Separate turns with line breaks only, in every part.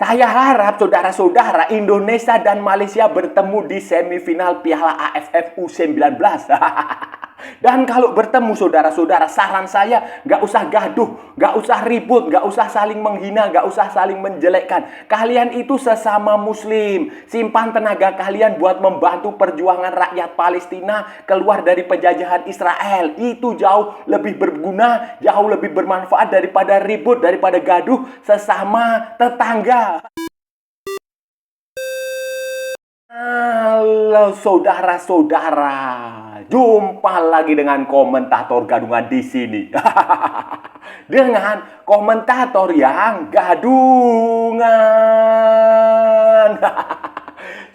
Saya harap saudara-saudara Indonesia dan Malaysia bertemu di semifinal Piala AFF U19. Dan kalau bertemu saudara-saudara, saran saya nggak usah gaduh, nggak usah ribut, nggak usah saling menghina, nggak usah saling menjelekkan. Kalian itu sesama muslim. Simpan tenaga kalian buat membantu perjuangan rakyat Palestina keluar dari penjajahan Israel. Itu jauh lebih berguna, jauh lebih bermanfaat daripada ribut, daripada gaduh sesama tetangga. Halo saudara-saudara, jumpa lagi dengan komentator gadungan di sini. Dengan komentator yang gadungan.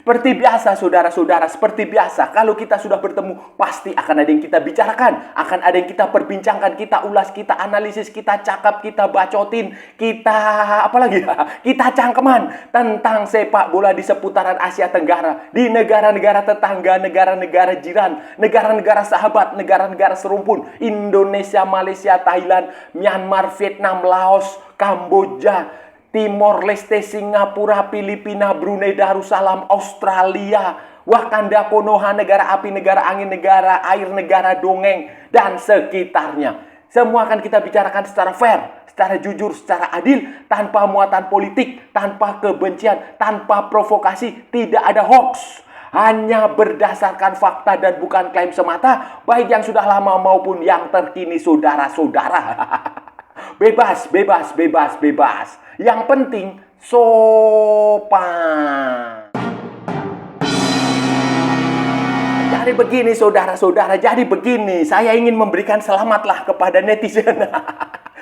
Seperti biasa saudara-saudara, seperti biasa kalau kita sudah bertemu pasti akan ada yang kita bicarakan, akan ada yang kita perbincangkan, kita ulas, kita analisis, kita cakap, kita bacotin, kita apalagi kita cangkeman tentang sepak bola di seputaran Asia Tenggara, di negara-negara tetangga, negara-negara jiran, negara-negara sahabat, negara-negara serumpun, Indonesia, Malaysia, Thailand, Myanmar, Vietnam, Laos, Kamboja, Timor Leste, Singapura, Filipina, Brunei Darussalam, Australia, Wakanda, Konoha, negara api, negara angin, negara air, negara dongeng, dan sekitarnya. Semua akan kita bicarakan secara fair, secara jujur, secara adil, tanpa muatan politik, tanpa kebencian, tanpa provokasi, tidak ada hoax. Hanya berdasarkan fakta dan bukan klaim semata, baik yang sudah lama maupun yang terkini saudara-saudara. Bebas, bebas, bebas, bebas. Yang penting sopan. Jadi begini saudara-saudara, jadi begini. Saya ingin memberikan selamatlah kepada netizen.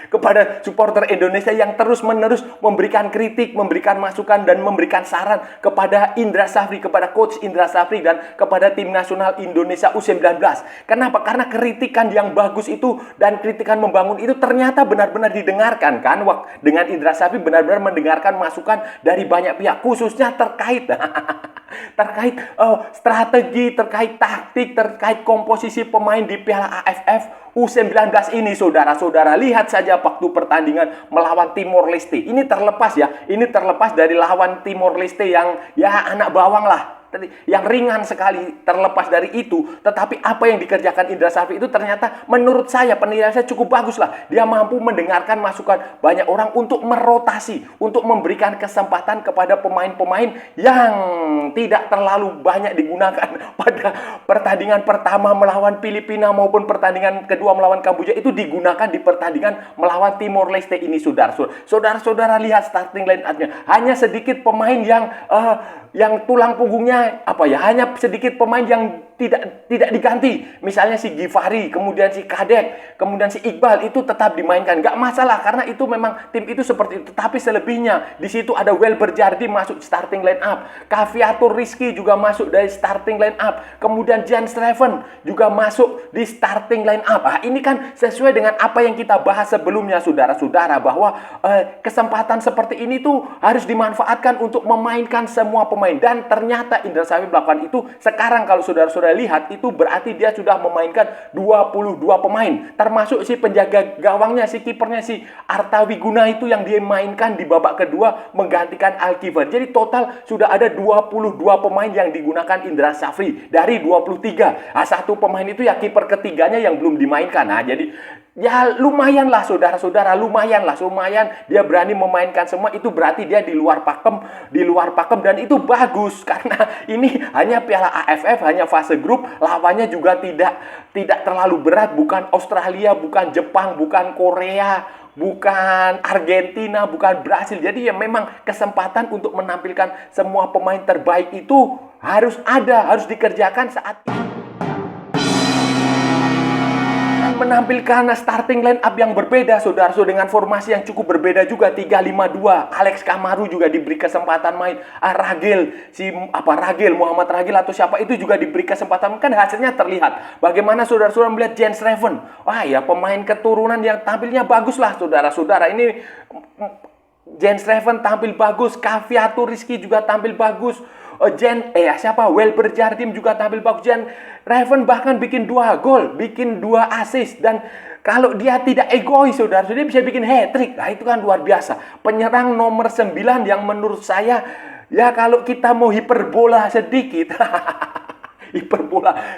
Kepada supporter Indonesia yang terus-menerus memberikan kritik, memberikan masukan, dan memberikan saran kepada Indra Safri, kepada Coach Indra Safri, dan kepada Tim Nasional Indonesia U19. Kenapa? Karena kritikan yang bagus itu dan kritikan membangun itu ternyata benar-benar didengarkan, kan? Dengan Indra Safri benar-benar mendengarkan masukan dari banyak pihak, khususnya terkait strategi, terkait taktik, terkait komposisi pemain di Piala AFF U19 ini, saudara-saudara. Lihat saja waktu pertandingan melawan Timor Leste. Ini terlepas ya, ini terlepas dari lawan Timor Leste yang ya anak bawang lah, yang ringan sekali, terlepas dari itu. Tetapi apa yang dikerjakan Indra Safri itu ternyata menurut saya, penilaian saya cukup bagus lah. Dia mampu mendengarkan masukan banyak orang untuk merotasi, untuk memberikan kesempatan kepada pemain-pemain yang tidak terlalu banyak digunakan pada pertandingan pertama melawan Filipina maupun pertandingan kedua melawan Kamboja, itu digunakan di pertandingan melawan Timor Leste ini, saudara-saudara. Lihat starting line-up-nya. Hanya sedikit pemain yang tulang punggungnya hanya sedikit pemain yang tidak diganti. Misalnya si Gifari, kemudian si Kadek, kemudian si Iqbal, itu tetap dimainkan. Nggak masalah karena itu memang tim itu seperti itu. Tapi selebihnya di situ ada Welber Jardim masuk starting line up. Kaviatur Rizky juga masuk dari starting line up. Kemudian Jan Streven juga masuk di starting line up. Ini kan sesuai dengan apa yang kita bahas sebelumnya, saudara-saudara, bahwa kesempatan seperti ini tuh harus dimanfaatkan untuk memainkan semua pemain. Dan ternyata Indra Safri melakukan itu. Sekarang kalau saudara-saudara lihat, itu berarti dia sudah memainkan 22 pemain, termasuk si penjaga gawangnya, si kipernya, si Arta Wiguna itu yang dia mainkan di babak kedua menggantikan Alkiver. Jadi total sudah ada 22 pemain yang digunakan Indra Safri dari 23. Satu pemain itu ya kiper ketiganya yang belum dimainkan. Jadi ya lumayan lah saudara-saudara, lumayan dia berani memainkan semua. Itu berarti dia di luar pakem, dan itu bagus karena ini hanya Piala AFF, hanya fase grup, lawannya juga tidak terlalu berat, bukan Australia, bukan Jepang, bukan Korea, bukan Argentina, bukan Brasil. Jadi ya memang kesempatan untuk menampilkan semua pemain terbaik itu harus dikerjakan saat menampilkan starting line up yang berbeda, saudara, dengan formasi yang cukup berbeda juga, 3-5-2. Alex Kamaru juga diberi kesempatan main. Muhammad Ragil atau siapa itu juga diberi kesempatan. Kan hasilnya terlihat. Bagaimana saudara-saudara melihat Jens Reven? Pemain keturunan yang tampilnya bagus lah, saudara-saudara. Ini Jens Reven tampil bagus, Kaviatur Rizky juga tampil bagus. Welber Jardim juga tampil bagus. Jan Reven bahkan bikin 2 gol, bikin 2 assist, dan Kalau dia tidak egois, saudara-saudara, dia bisa bikin hat-trick. Nah, itu kan luar biasa. Penyerang nomor 9 yang menurut saya, ya kalau kita mau hiperbola sedikit,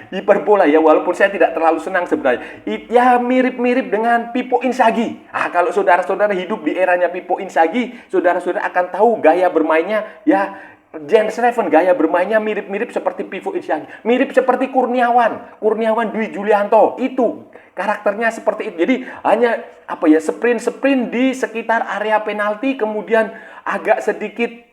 hiperbola ya, walaupun saya tidak terlalu senang sebenarnya. Ya mirip-mirip dengan Pippo Inzaghi. Kalau saudara-saudara hidup di eranya Pippo Inzaghi, saudara-saudara akan tahu gaya bermainnya ya. Jens Reven gaya bermainnya mirip-mirip seperti Pippo Inzaghi. Mirip seperti Kurniawan Dwi Julianto. Itu karakternya seperti itu. Jadi hanya sprint di sekitar area penalti, kemudian agak sedikit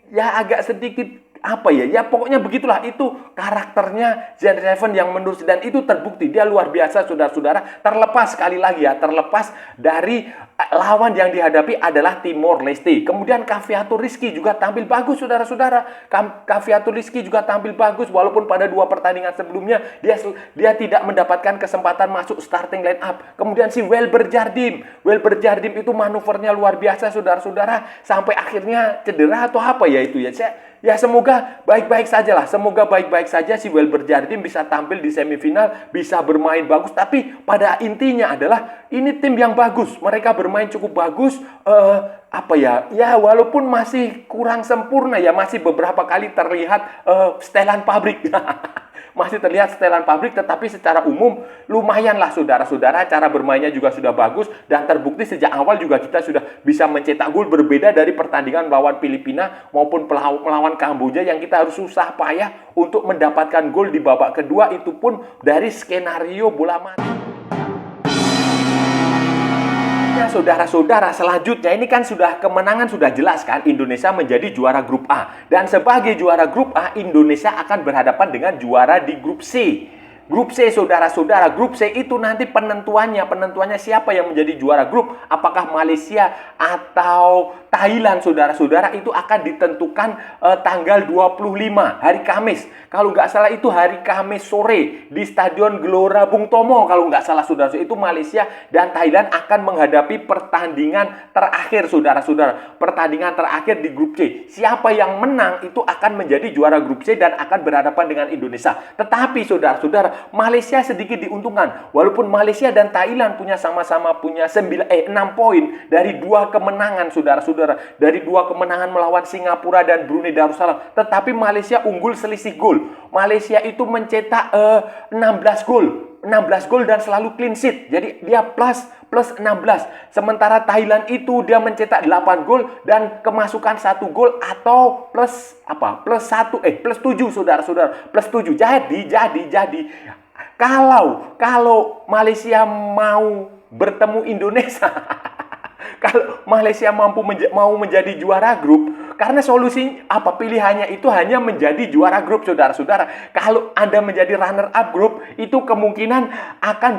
pokoknya begitulah, itu karakternya Jens Reven yang menurut, dan itu terbukti dia luar biasa, saudara-saudara. Terlepas sekali lagi ya, terlepas dari lawan yang dihadapi adalah Timor Leste. Kemudian Kviato Rizky juga tampil bagus, saudara-saudara. Kviato Rizky juga tampil bagus, walaupun pada 2 pertandingan sebelumnya dia tidak mendapatkan kesempatan masuk starting line up. Kemudian si Welber Jardim itu manuvernya luar biasa, saudara-saudara, sampai akhirnya cedera atau apa ya itu ya. Ya semoga baik-baik saja lah. Semoga baik-baik saja si Welber Jardim bisa tampil di semifinal, bisa bermain bagus. Tapi pada intinya adalah ini tim yang bagus. Mereka bermain cukup bagus. Ya walaupun masih kurang sempurna ya, masih beberapa kali terlihat setelan pabrik. Masih terlihat setelan pabrik, tetapi secara umum lumayanlah, saudara-saudara. Cara bermainnya juga sudah bagus, dan terbukti sejak awal juga kita sudah bisa mencetak gol, berbeda dari pertandingan melawan Filipina maupun melawan Kamboja yang kita harus susah payah untuk mendapatkan gol di babak kedua, itu pun dari skenario bola mati. Saudara-saudara, selanjutnya ini kan kemenangan sudah jelas kan, Indonesia menjadi juara grup A. Dan sebagai juara grup A, Indonesia akan berhadapan dengan juara di grup C. Grup C, saudara-saudara, grup C itu nanti penentuannya siapa yang menjadi juara grup. Apakah Malaysia atau Thailand, saudara-saudara, itu akan ditentukan tanggal 25, hari Kamis. Kalau nggak salah itu hari Kamis sore di Stadion Gelora Bung Tomo. Kalau nggak salah, saudara-saudara, itu Malaysia dan Thailand akan menghadapi pertandingan terakhir, saudara-saudara. Pertandingan terakhir di grup C. Siapa yang menang itu akan menjadi juara grup C dan akan berhadapan dengan Indonesia. Tetapi, saudara-saudara, Malaysia sedikit diuntungkan. Walaupun Malaysia dan Thailand sama-sama punya 6 poin dari 2 kemenangan, saudara-saudara. Dari 2 kemenangan melawan Singapura dan Brunei Darussalam. Tetapi Malaysia unggul selisih gol. Malaysia itu mencetak 16 gol dan selalu clean sheet. Jadi dia plus 16. Sementara Thailand itu dia mencetak 8 gol dan kemasukan 1 gol atau plus 7, saudara-saudara. Plus 7. Jadi kalau Malaysia mau bertemu Indonesia, kalau Malaysia mau menjadi juara grup, karena pilihannya itu hanya menjadi juara grup, saudara-saudara. Kalau Anda menjadi runner up grup, itu kemungkinan akan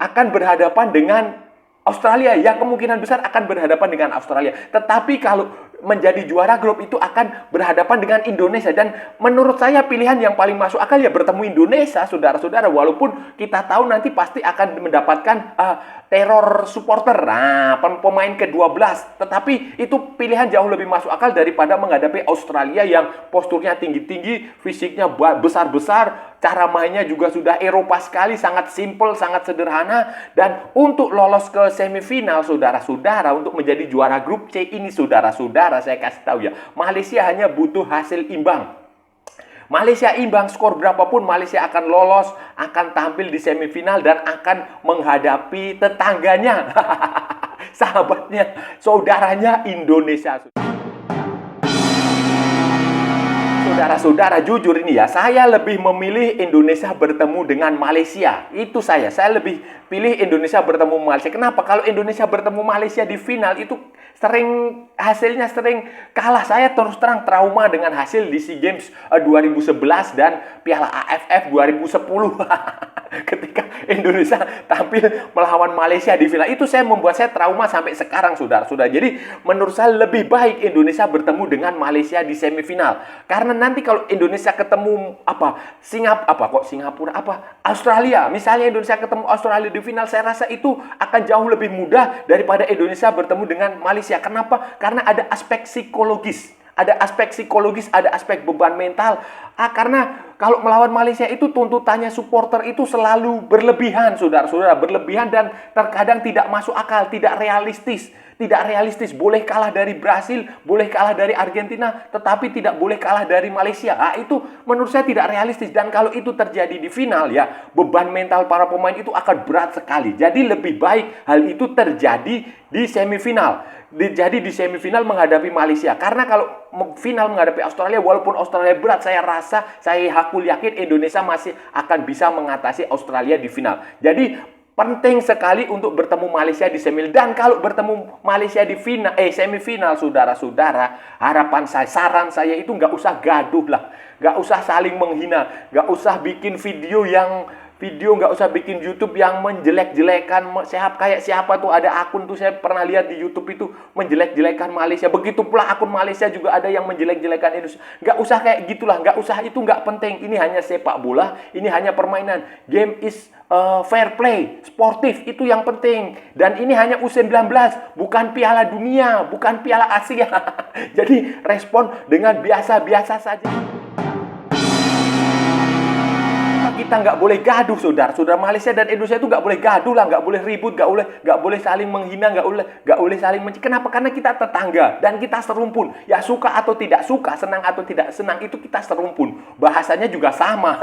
akan berhadapan dengan Australia. Ya, kemungkinan besar akan berhadapan dengan Australia. Tetapi kalau menjadi juara grup itu akan berhadapan dengan Indonesia. Dan menurut saya pilihan yang paling masuk akal ya bertemu Indonesia, saudara-saudara. Walaupun kita tahu nanti pasti akan mendapatkan teror supporter, pemain ke-12. Tetapi itu pilihan jauh lebih masuk akal daripada menghadapi Australia yang posturnya tinggi-tinggi, fisiknya besar-besar, cara mainnya juga sudah Eropa sekali, sangat simple, sangat sederhana. Dan untuk lolos ke semifinal, saudara-saudara, untuk menjadi juara grup C ini, saudara-saudara, saya kasih tahu ya, Malaysia hanya butuh hasil imbang. Malaysia imbang, skor berapapun Malaysia akan lolos, akan tampil di semifinal dan akan menghadapi tetangganya, sahabatnya, saudaranya Indonesia. Saudara-saudara, jujur ini ya, saya lebih memilih Indonesia bertemu dengan Malaysia. Itu saya lebih pilih Indonesia bertemu Malaysia. Kenapa? Kalau Indonesia bertemu Malaysia di final itu hasilnya sering kalah. Saya terus terang trauma dengan hasil di SEA Games 2011 dan Piala AFF 2010. Ketika Indonesia tampil melawan Malaysia di final, itu membuat saya trauma sampai sekarang, saudara-saudara. Jadi menurut saya lebih baik Indonesia bertemu dengan Malaysia di semifinal. Karena nanti kalau Indonesia ketemu Australia, misalnya Indonesia ketemu Australia di final, saya rasa itu akan jauh lebih mudah daripada Indonesia bertemu dengan Malaysia. Kenapa? Karena ada aspek psikologis, ada aspek beban mental. Karena Kalau melawan Malaysia itu tuntutannya supporter itu selalu berlebihan, saudara-saudara, berlebihan dan terkadang tidak masuk akal, tidak realistis. Tidak realistis, boleh kalah dari Brasil, boleh kalah dari Argentina, tetapi tidak boleh kalah dari Malaysia. Nah, itu menurut saya tidak realistis. Dan kalau itu terjadi di final ya, beban mental para pemain itu akan berat sekali. Jadi lebih baik hal itu terjadi di semifinal. Jadi di semifinal menghadapi Malaysia. Karena kalau final menghadapi Australia, walaupun Australia berat, saya rasa, saya hakul yakin Indonesia masih akan bisa mengatasi Australia di final. Jadi penting sekali untuk bertemu Malaysia di semifinal. Dan kalau bertemu Malaysia di semifinal, saudara-saudara, harapan saya, saran saya itu nggak usah gaduh lah, nggak usah saling menghina, nggak usah bikin video nggak usah bikin YouTube yang menjelek-jelekan kayak siapa tuh, ada akun tuh saya pernah lihat di YouTube itu menjelek-jelekan Malaysia. Begitu pula akun Malaysia juga ada yang menjelek-jelekan Indonesia. Nggak usah kayak gitulah, nggak usah, itu nggak penting. Ini hanya sepak bola, ini hanya permainan. Game is fair play, sportif, itu yang penting. Dan ini hanya U19, bukan Piala Dunia, bukan Piala Asia. Jadi respon dengan biasa-biasa saja. Kita nggak boleh gaduh, saudara Malaysia dan Indonesia itu nggak boleh gaduh lah, nggak boleh ribut, nggak boleh saling menghina, nggak boleh saling menci. Kenapa? Karena kita tetangga dan kita serumpun. Ya suka atau tidak suka, senang atau tidak senang, itu kita serumpun. Bahasanya juga sama.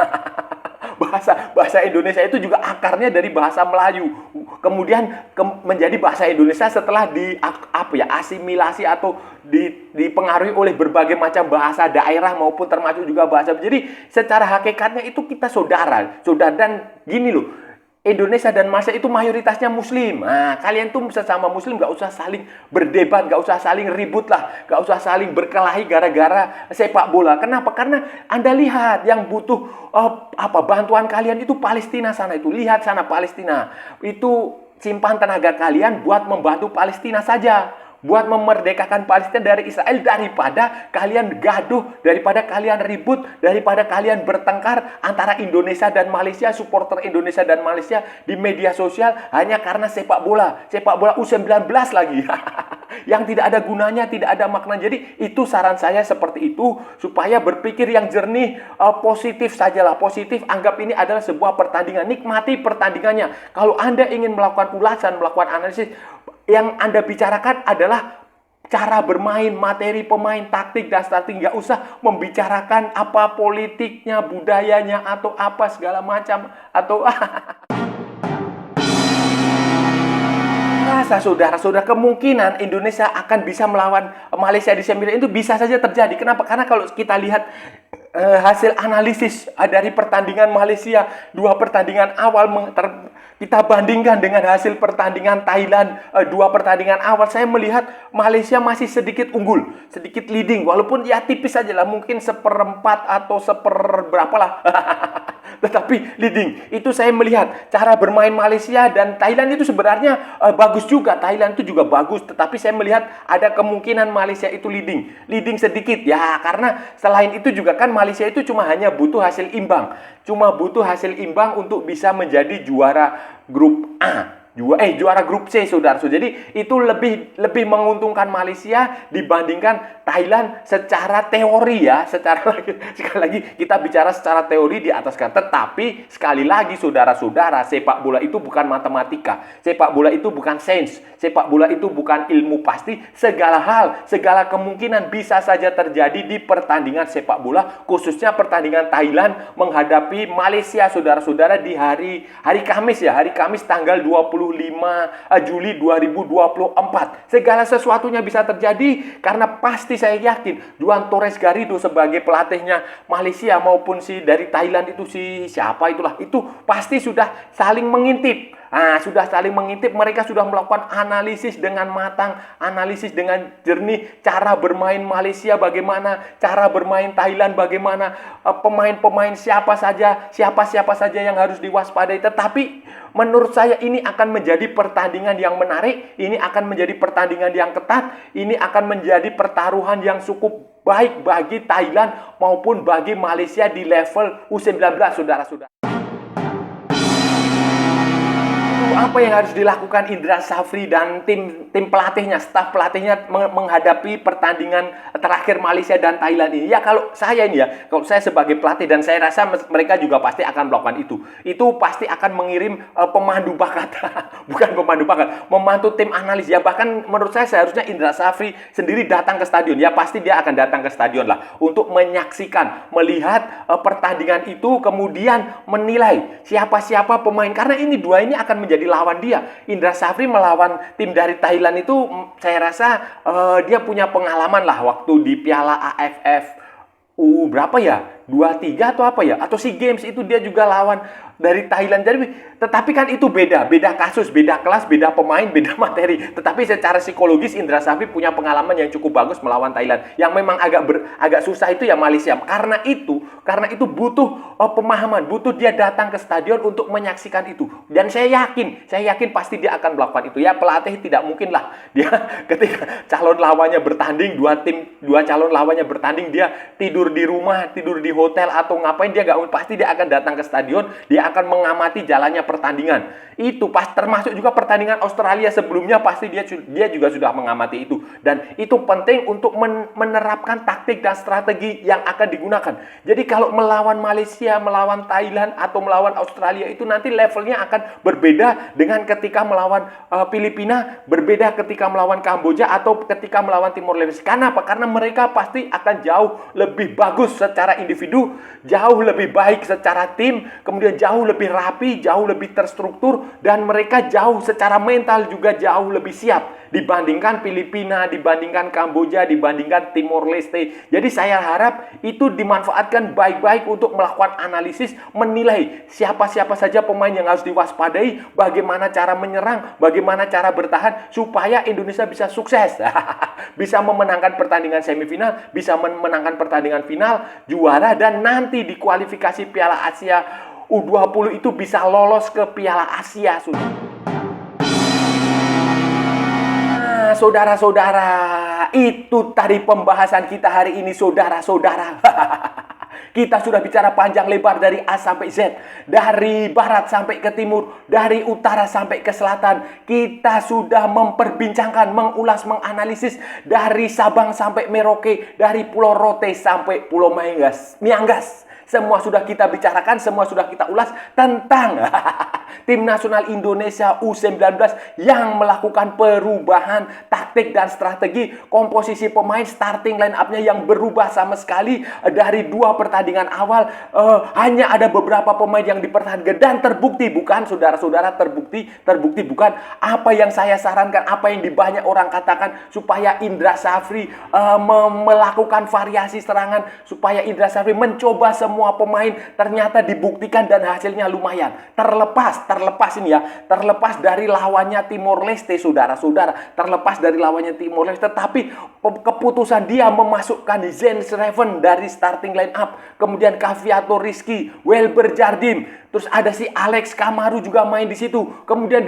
bahasa Indonesia itu juga akarnya dari bahasa Melayu, kemudian menjadi bahasa Indonesia setelah asimilasi atau dipengaruhi oleh berbagai macam bahasa daerah maupun termasuk juga bahasa. Jadi secara hakikatnya itu kita saudara dan gini loh, Indonesia dan Malaysia itu mayoritasnya Muslim. Nah, kalian tuh sesama Muslim nggak usah saling berdebat, nggak usah saling ribut lah, nggak usah saling berkelahi gara-gara sepak bola. Kenapa? Karena Anda lihat yang butuh bantuan kalian itu Palestina sana itu. Lihat sana Palestina. Itu simpan tenaga kalian buat membantu Palestina saja. Buat memerdekakan Palestina dari Israel, daripada kalian gaduh, daripada kalian ribut, daripada kalian bertengkar antara Indonesia dan Malaysia, supporter Indonesia dan Malaysia di media sosial hanya karena sepak bola U19 lagi. Yang tidak ada gunanya, tidak ada makna. Jadi itu saran saya seperti itu, supaya berpikir yang jernih, positif sajalah, positif. Anggap ini adalah sebuah pertandingan, nikmati pertandingannya. Kalau Anda ingin melakukan ulasan, melakukan analisis, yang Anda bicarakan adalah cara bermain, materi pemain, taktik dan strategi. Nggak usah membicarakan apa politiknya, budayanya, atau apa segala macam. Atau rasa saudara-saudara, kemungkinan Indonesia akan bisa melawan Malaysia di semifinal itu bisa saja terjadi. Kenapa? Karena kalau kita lihat hasil analisis dari pertandingan Malaysia, 2 pertandingan awal kita bandingkan dengan hasil pertandingan Thailand, 2 pertandingan awal, saya melihat Malaysia masih sedikit unggul, sedikit leading, walaupun ya tipis saja lah, mungkin 1/4 atau berapa lah. Tetapi leading. Itu saya melihat cara bermain Malaysia dan Thailand itu sebenarnya bagus juga. Thailand itu juga bagus, tetapi saya melihat ada kemungkinan Malaysia itu leading. Leading sedikit ya, karena selain itu juga kan Malaysia itu cuma hanya butuh hasil imbang. Cuma butuh hasil imbang untuk bisa menjadi juara grup A. Juara grup C, saudara. Jadi itu lebih menguntungkan Malaysia dibandingkan Thailand secara teori ya. Sekali lagi kita bicara secara teori di atas kan. Tetapi sekali lagi saudara-saudara, sepak bola itu bukan matematika. Sepak bola itu bukan sains. Sepak bola itu bukan ilmu pasti. Segala hal, segala kemungkinan bisa saja terjadi di pertandingan sepak bola, khususnya pertandingan Thailand menghadapi Malaysia, saudara-saudara, di hari Kamis ya. Hari Kamis tanggal 25 Juli 2024. Segala sesuatunya bisa terjadi karena pasti saya yakin Juan Torres Garrido sebagai pelatihnya Malaysia maupun si dari Thailand itu siapa itulah, itu pasti sudah saling mengintip. Sudah saling mengintip, mereka sudah melakukan analisis dengan matang, analisis dengan jernih, cara bermain Malaysia bagaimana, cara bermain Thailand bagaimana, pemain-pemain siapa saja yang harus diwaspadai. Tetapi menurut saya ini akan menjadi pertandingan yang menarik, ini akan menjadi pertandingan yang ketat, ini akan menjadi pertaruhan yang cukup baik bagi Thailand maupun bagi Malaysia di level U19, saudara-saudara. Lalu apa yang harus dilakukan Indra Safri dan tim pelatihnya, staf pelatihnya menghadapi pertandingan terakhir Malaysia dan Thailand ini? Ya kalau saya ini ya, kalau saya sebagai pelatih dan saya rasa mereka juga pasti akan melakukan itu. Itu pasti akan mengirim pemandu bakat, bukan pemandu bakat, membantu tim analis ya. Bahkan menurut saya seharusnya Indra Safri sendiri datang ke stadion. Ya pasti dia akan datang ke stadion lah untuk menyaksikan, melihat pertandingan itu, kemudian menilai siapa-siapa pemain. Karena ini dua ini akan menjadi lawan dia. Indra Safri melawan tim dari Thailand itu saya rasa dia punya pengalaman lah waktu di Piala AFF berapa ya? 23 atau apa ya? Atau SEA Games itu dia juga lawan dari Thailand. Jadi, tetapi kan itu beda kasus, beda kelas, beda pemain, beda materi. Tetapi secara psikologis Indra Safri punya pengalaman yang cukup bagus melawan Thailand. Yang memang agak susah itu ya Malaysia. Karena itu butuh pemahaman, butuh dia datang ke stadion untuk menyaksikan itu. Dan saya yakin pasti dia akan melakukan itu. Ya pelatih tidak mungkin lah dia ketika calon lawannya bertanding, dua calon lawannya bertanding, dia tidur di rumah, tidur di hotel atau ngapain, pasti dia akan datang ke stadion, dia akan mengamati jalannya pertandingan. Itu pas termasuk juga pertandingan Australia sebelumnya pasti dia juga sudah mengamati itu. Dan itu penting untuk menerapkan taktik dan strategi yang akan digunakan. Jadi kalau melawan Malaysia, melawan Thailand atau melawan Australia itu nanti levelnya akan berbeda dengan ketika melawan Filipina, berbeda ketika melawan Kamboja atau ketika melawan Timor Leste. Kenapa? Karena mereka pasti akan jauh lebih bagus secara individu, jauh lebih baik secara tim, kemudian jauh lebih rapi, jauh lebih terstruktur, dan mereka jauh secara mental juga jauh lebih siap dibandingkan Filipina, dibandingkan Kamboja, dibandingkan Timor Leste. Jadi saya harap itu dimanfaatkan baik-baik untuk melakukan analisis, menilai siapa-siapa saja pemain yang harus diwaspadai, bagaimana cara menyerang, bagaimana cara bertahan supaya Indonesia bisa sukses. Bisa memenangkan pertandingan semifinal, bisa memenangkan pertandingan final, juara, dan nanti di kualifikasi Piala Asia U20 itu bisa lolos ke Piala Asia. Nah, saudara-saudara, itu tadi pembahasan kita hari ini, saudara-saudara. Kita sudah bicara panjang lebar dari A sampai Z, dari barat sampai ke timur, dari utara sampai ke selatan. Kita sudah memperbincangkan, mengulas, menganalisis dari Sabang sampai Merauke, dari Pulau Rote sampai Pulau Miangas. Semua sudah kita bicarakan, semua sudah kita ulas tentang tim nasional Indonesia U19 yang melakukan perubahan taktik dan strategi, komposisi pemain, starting line up-nya yang berubah sama sekali dari dua pertandingan awal. Hanya ada beberapa pemain yang dipertahankan dan terbukti, bukan saudara-saudara, terbukti bukan apa yang saya sarankan, apa yang banyak orang katakan, supaya Indra Safri melakukan variasi serangan, supaya Indra Safri mencoba semua pemain, ternyata dibuktikan dan hasilnya lumayan. Terlepas ini ya, terlepas dari lawannya Timor Leste, saudara-saudara, terlepas dari lawannya Timor Leste, tapi keputusan dia memasukkan Jens Schreven dari starting line up, kemudian Caviato Rizky, Welber Jardim, terus ada si Alex Kamaru juga main di situ, kemudian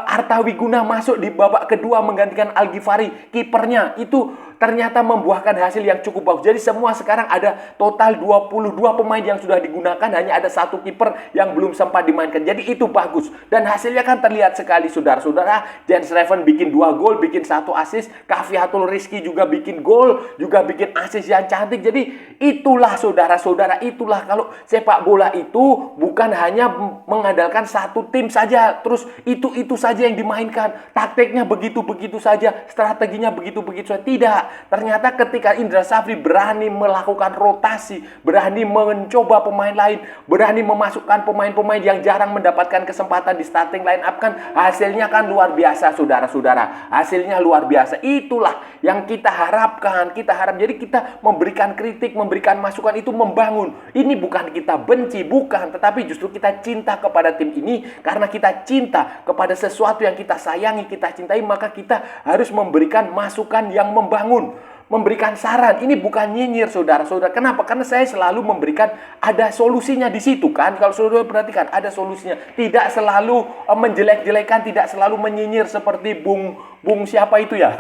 Arta Wiguna masuk di babak kedua menggantikan Al-Ghifari, kipernya itu ternyata membuahkan hasil yang cukup bagus. Jadi semua sekarang ada total 22 pemain yang sudah digunakan, hanya ada satu kiper yang belum sempat dimainkan. Jadi itu bagus dan hasilnya kan terlihat sekali, saudara-saudara. Jens Schreven bikin 2 gol, bikin 1 assist, Caviato Rizky juga bikin gol, juga bikin assist yang cantik. Jadi itulah saudara-saudara, itulah kalau sepak bola itu bukan hanya mengandalkan satu tim saja, terus itu saja yang dimainkan, taktiknya begitu-begitu saja, strateginya begitu-begitu saja. Tidak. Ternyata ketika Indra Safri berani melakukan rotasi, berani mencoba pemain lain, berani memasukkan pemain-pemain yang jarang mendapatkan kesempatan di starting line up, kan hasilnya kan luar biasa, saudara-saudara. Hasilnya luar biasa. Itulah yang kita harapkan. Jadi kita memberikan kritik, memberikan masukan itu membangun. Ini bukan kita benci, bukan, tetapi justru kita cinta kepada tim ini. Karena kita cinta kepada sesuatu yang kita sayangi, kita cintai, maka kita harus memberikan masukan yang membangun, memberikan saran. Ini bukan nyinyir, saudara-saudara. Kenapa? Karena saya selalu memberikan ada solusinya di situ, kan. Kalau saudara perhatikan, ada solusinya. Tidak selalu menjelek-jelekan, tidak selalu menyinyir seperti Bung siapa itu ya.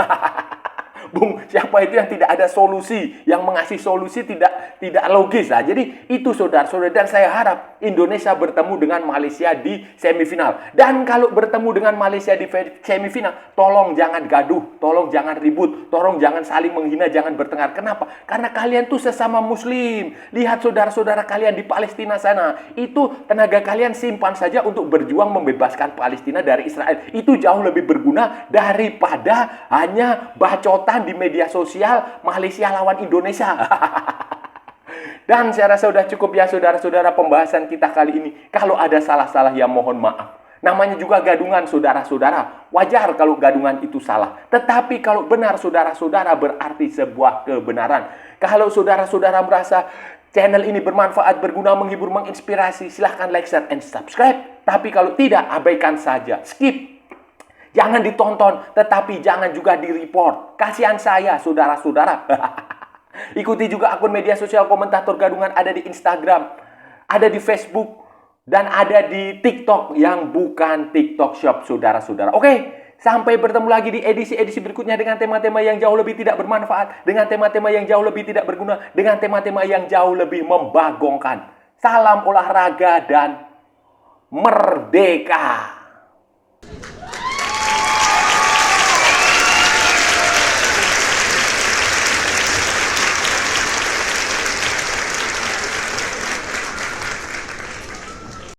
Bung siapa itu yang tidak ada solusi, yang mengasih solusi tidak logis. Nah, jadi itu saudara-saudara, dan saya harap Indonesia bertemu dengan Malaysia di semifinal. Dan kalau bertemu dengan Malaysia di semifinal, tolong jangan gaduh, tolong jangan ribut, tolong jangan saling menghina, jangan bertengkar. Kenapa? Karena kalian tuh sesama muslim. Lihat saudara-saudara kalian di Palestina sana. Itu tenaga kalian simpan saja untuk berjuang membebaskan Palestina dari Israel. Itu jauh lebih berguna daripada hanya bacotan di media sosial Malaysia lawan Indonesia. Dan saya rasa sudah cukup ya saudara-saudara pembahasan kita kali ini. Kalau ada salah-salah ya mohon maaf. Namanya juga gadungan saudara-saudara. Wajar kalau gadungan itu salah. Tetapi kalau benar saudara-saudara berarti sebuah kebenaran. Kalau saudara-saudara merasa channel ini bermanfaat, berguna, menghibur, menginspirasi, silahkan like, share, and subscribe. Tapi kalau tidak, abaikan saja. Skip. Jangan ditonton, tetapi jangan juga di-report. Kasihan saya saudara-saudara. Ikuti juga akun media sosial Komentator Gadungan, ada di Instagram, ada di Facebook, dan ada di TikTok yang bukan TikTok Shop, saudara-saudara. Oke, sampai bertemu lagi di edisi-edisi berikutnya dengan tema-tema yang jauh lebih tidak bermanfaat, dengan tema-tema yang jauh lebih tidak berguna, dengan tema-tema yang jauh lebih membagongkan. Salam olahraga dan merdeka!